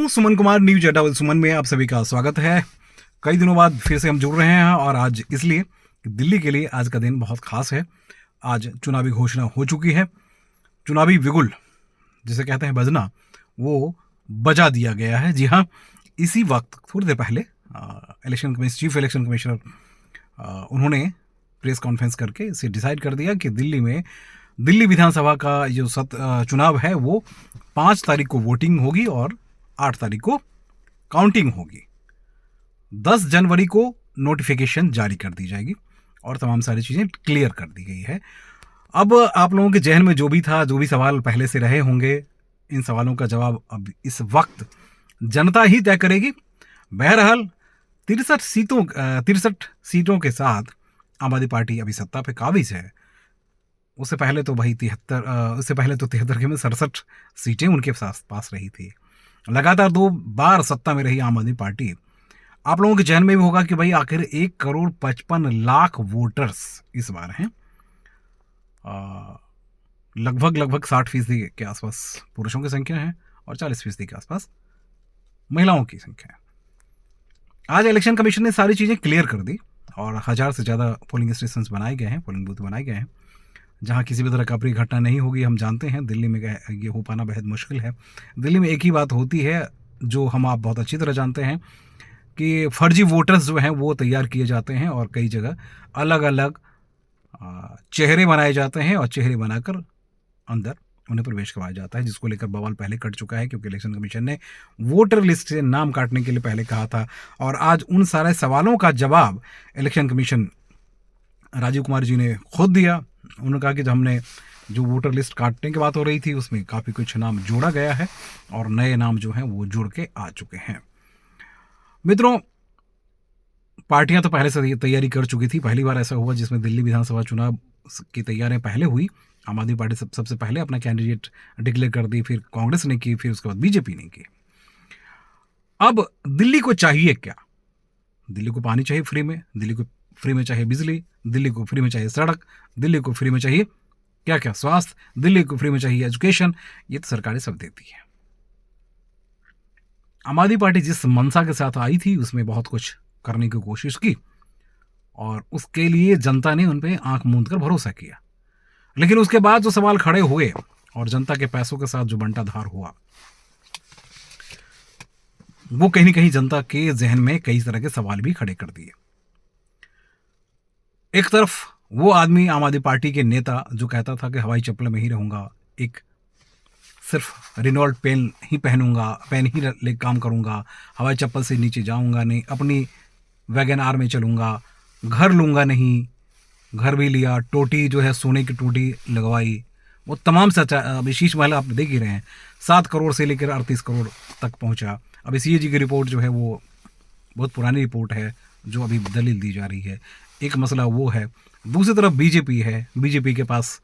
हूं सुमन कुमार, न्यूज अड्डा विद सुमन में आप सभी का स्वागत है। कई दिनों बाद फिर से हम जुड़ रहे हैं और आज इसलिए कि दिल्ली के लिए आज का दिन बहुत खास है। आज चुनावी घोषणा हो चुकी है। चुनावी बिगुल जिसे कहते हैं बजना, वो बजा दिया गया है। जी हाँ, इसी वक्त थोड़ी देर पहले चीफ इलेक्शन कमिश्नर उन्होंने प्रेस कॉन्फ्रेंस करके इसे डिसाइड कर दिया कि दिल्ली विधानसभा का जो चुनाव है वो 5 तारीख को वोटिंग होगी और 8 तारीख को काउंटिंग होगी। 10 जनवरी को नोटिफिकेशन जारी कर दी जाएगी और तमाम सारी चीज़ें क्लियर कर दी गई है। अब आप लोगों के जहन में जो भी था, जो भी सवाल पहले से रहे होंगे, इन सवालों का जवाब अब इस वक्त जनता ही तय करेगी। बहरहाल 63 सीटों के साथ आम आदमी पार्टी अभी सत्ता पे काबिज है। उससे पहले तो 73 के में 67 सीटें उनके पास रही थी। लगातार 2 बार सत्ता में रही आम आदमी पार्टी। आप लोगों के जहन में भी होगा कि भाई आखिर 1,55,00,000 वोटर्स इस बार हैं। लगभग 60% के आसपास पुरुषों की संख्या है और 40% के आसपास महिलाओं की संख्या है। आज इलेक्शन कमीशन ने सारी चीज़ें क्लियर कर दी और 1000 से ज़्यादा पोलिंग स्टेशन बनाए गए हैं, पोलिंग बूथ बनाए गए हैं, जहाँ किसी भी तरह का अप्रिय घटना नहीं होगी। हम जानते हैं दिल्ली में ये हो पाना बेहद मुश्किल है। दिल्ली में एक ही बात होती है जो हम आप बहुत अच्छी तरह जानते हैं कि फर्जी वोटर्स जो हैं वो तैयार किए जाते हैं और कई जगह अलग अलग चेहरे बनाए जाते हैं और चेहरे बनाकर अंदर उन्हें प्रवेश करवाया जाता है, जिसको लेकर बवाल पहले कट चुका है क्योंकि इलेक्शन कमीशन ने वोटर लिस्ट से नाम काटने के लिए पहले कहा था। और आज उन सारे सवालों का जवाब इलेक्शन कमीशन राजीव कुमार जी ने खुद दिया। उन्होंने कहा कि हमने जो वोटर लिस्ट काटने की बात हो रही थी उसमें काफ़ी कुछ नाम जोड़ा गया है और नए नाम जो हैं वो जुड़ के आ चुके हैं। मित्रों, पार्टियां तो पहले से तैयारी कर चुकी थी। पहली बार ऐसा हुआ जिसमें दिल्ली विधानसभा चुनाव की तैयारियां पहले हुई। आम आदमी पार्टी सबसे पहले अपना कैंडिडेट डिक्लेयर कर दी, फिर कांग्रेस ने की, फिर उसके बाद बीजेपी ने की। अब दिल्ली को चाहिए क्या? दिल्ली को पानी चाहिए फ्री में, दिल्ली को फ्री में चाहिए बिजली, दिल्ली को फ्री में चाहिए सड़क, दिल्ली को फ्री में चाहिए क्या क्या स्वास्थ्य, दिल्ली को फ्री में चाहिए एजुकेशन। ये तो सरकारें सब देती है। आम आदमी पार्टी जिस मंशा के साथ आई थी उसमें बहुत कुछ करने की कोशिश की और उसके लिए जनता ने उन पर आंख मूंद कर भरोसा किया। लेकिन उसके बाद जो सवाल खड़े हुए और जनता के पैसों के साथ जो बंटाधार हुआ, वो कहीं ना कहीं जनता के जहन में कई तरह के सवाल भी खड़े कर दिए। एक तरफ वो आदमी, आम आदमी पार्टी के नेता, जो कहता था कि हवाई चप्पल में ही रहूंगा, एक सिर्फ रिनॉल्ट पेन ही पहनूंगा, पेन ही ले काम करूंगा, हवाई चप्पल से नीचे जाऊंगा नहीं, अपनी वैगन आर में चलूंगा, घर लूंगा नहीं, घर भी लिया, टोटी जो है सोने की टोटी लगवाई, वो तमाम सच्चा। अभी शीश महल आप देख ही रहे हैं, 7 करोड़ से लेकर 38 करोड़ तक पहुंचा। अभी सीएजी की रिपोर्ट जो है वो बहुत पुरानी रिपोर्ट है जो अभी दलील दी जा रही है। एक मसला वो है। दूसरी तरफ बीजेपी है। बीजेपी के पास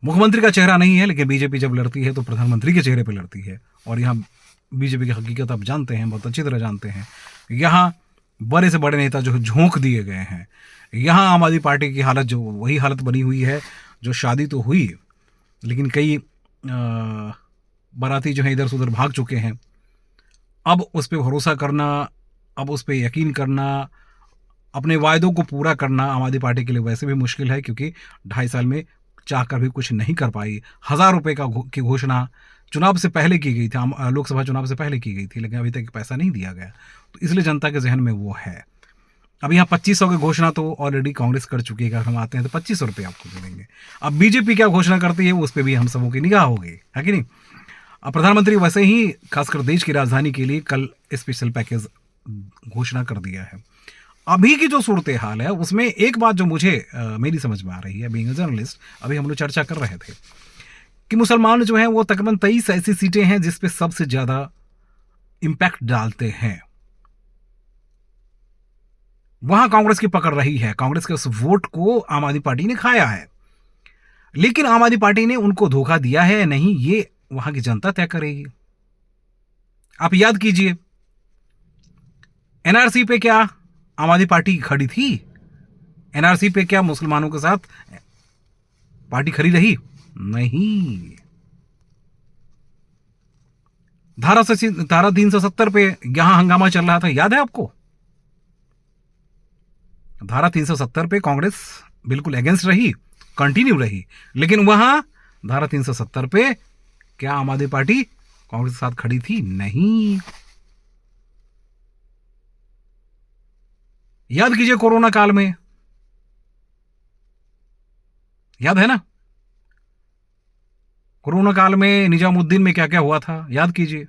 मुख्यमंत्री का चेहरा नहीं है, लेकिन बीजेपी जब लड़ती है तो प्रधानमंत्री के चेहरे पर लड़ती है। और यहाँ बीजेपी की हकीकत आप जानते हैं, बहुत अच्छी तरह जानते हैं। यहाँ बड़े से बड़े नेता जो झोंक दिए गए हैं। यहाँ आम आदमी पार्टी की हालत जो वही हालत बनी हुई है जो शादी तो हुई लेकिन कई बाराती जो है इधर से उधर भाग चुके हैं। अब उस पर भरोसा करना, अब उस पर यकीन करना, अपने वायदों को पूरा करना आम आदमी पार्टी के लिए वैसे भी मुश्किल है क्योंकि 2.5 साल में चाह कर भी कुछ नहीं कर पाई। 1000 रुपये की घोषणा चुनाव से पहले की गई थी, लोकसभा चुनाव से पहले की गई थी, लेकिन अभी तक पैसा नहीं दिया गया। तो इसलिए जनता के जहन में वो है। अब यहाँ 2500 की घोषणा तो ऑलरेडी कांग्रेस कर चुकी है। अगर हम आते हैं तो 2500 रुपये आपको दे देंगे। अब बीजेपी क्या घोषणा करती है उस पर भी हम सबों की निगाह होगी, है कि नहीं? अब प्रधानमंत्री वैसे ही खासकर देश की राजधानी के लिए कल स्पेशल पैकेज घोषणा कर दिया है। अभी की जो सूरत हाल है उसमें एक बात जो मुझे मेरी समझ में आ रही है, बीइंग अ जर्नलिस्ट, अभी हम लोग चर्चा कर रहे थे कि मुसलमान जो हैं वो तकरीबन 23 ऐसी सीटें हैं जिस पे सबसे ज्यादा इंपैक्ट डालते हैं। वहां कांग्रेस की पकड़ रही है। कांग्रेस के उस वोट को आम आदमी पार्टी ने खाया है, लेकिन आम आदमी पार्टी ने उनको धोखा दिया है या नहीं, ये वहां की जनता तय करेगी। आप याद कीजिए, एनआरसी पे क्या आम आदमी पार्टी खड़ी थी? एनआरसी पे क्या मुसलमानों के साथ पार्टी खड़ी रही? नहीं। धारा 370 पे यहां हंगामा चल रहा था, याद है आपको? धारा 370 पे कांग्रेस बिल्कुल अगेंस्ट रही, कंटिन्यू रही, लेकिन वहां धारा 370 पे क्या आम आदमी पार्टी कांग्रेस के साथ खड़ी थी? नहीं। याद कीजिए कोरोना काल में, याद है ना? कोरोना काल में निजामुद्दीन में क्या क्या हुआ था, याद कीजिए।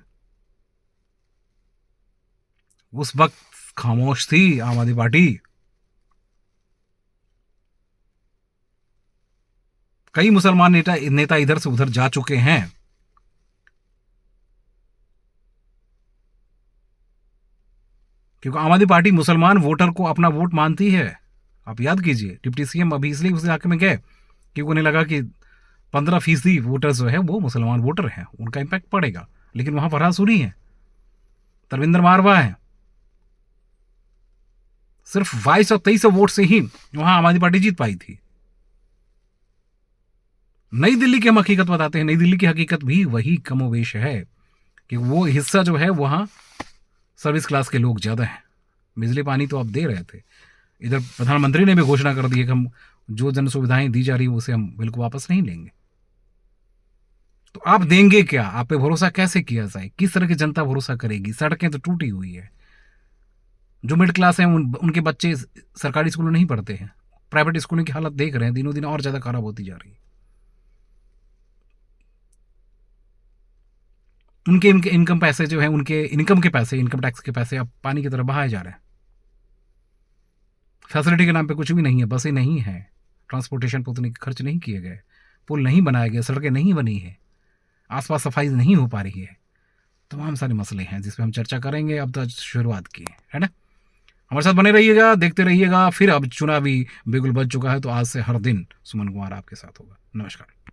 उस वक्त खामोश थी आम आदमी पार्टी। कई मुसलमान नेता इधर से उधर जा चुके हैं, क्योंकि आम आदमी पार्टी मुसलमान वोटर को अपना वोट मानती है। आप याद कीजिए, डिप्टी सीएम अभी इसलिए उस इलाके में गए क्योंकि उन्हें लगा कि 15% वोटर्स जो है वो मुसलमान वोटर हैं, उनका इंपैक्ट पड़ेगा। लेकिन वहां फरहाद सूरी है, तरविंदर मारवा है, सिर्फ 2223 वोट से ही वहां आम आदमी पार्टी जीत पाई थी। नई दिल्ली की हम हकीकत बताते हैं, नई दिल्ली की हकीकत भी वही कमोवेश है कि वो हिस्सा जो है वहां सर्विस क्लास के लोग ज्यादा हैं। बिजली पानी तो आप दे रहे थे, इधर प्रधानमंत्री ने भी घोषणा कर दी है कि हम जो जन सुविधाएं दी जा रही है उसे हम बिल्कुल वापस नहीं लेंगे। तो आप देंगे क्या? आप पे भरोसा कैसे किया जाए? किस तरह की जनता भरोसा करेगी? सड़कें तो टूटी हुई है, जो मिडिल क्लास हैं उनके बच्चे सरकारी स्कूलों में नहीं पढ़ते हैं, प्राइवेट स्कूलों की हालत देख रहे हैं, दिनों दिन और ज्यादा खराब होती जा रही है। उनके इनकम पैसे जो है, उनके इनकम के पैसे, इनकम टैक्स के पैसे अब पानी की तरह बहाए जा रहे हैं। फैसिलिटी के नाम पे कुछ भी नहीं है, बसें नहीं है, ट्रांसपोर्टेशन पर उतने खर्च नहीं किए गए, पुल नहीं बनाए गए, सड़कें नहीं बनी है, आसपास सफाई नहीं हो पा रही है। तमाम सारे मसले हैं जिस पे हम चर्चा करेंगे। अब तो शुरुआत की है ना। हमारे साथ बने रहिएगा, देखते रहिएगा। फिर अब चुनावी बिगुल बज चुका है, तो आज से हर दिन सुमन कुमार आपके साथ होगा। नमस्कार।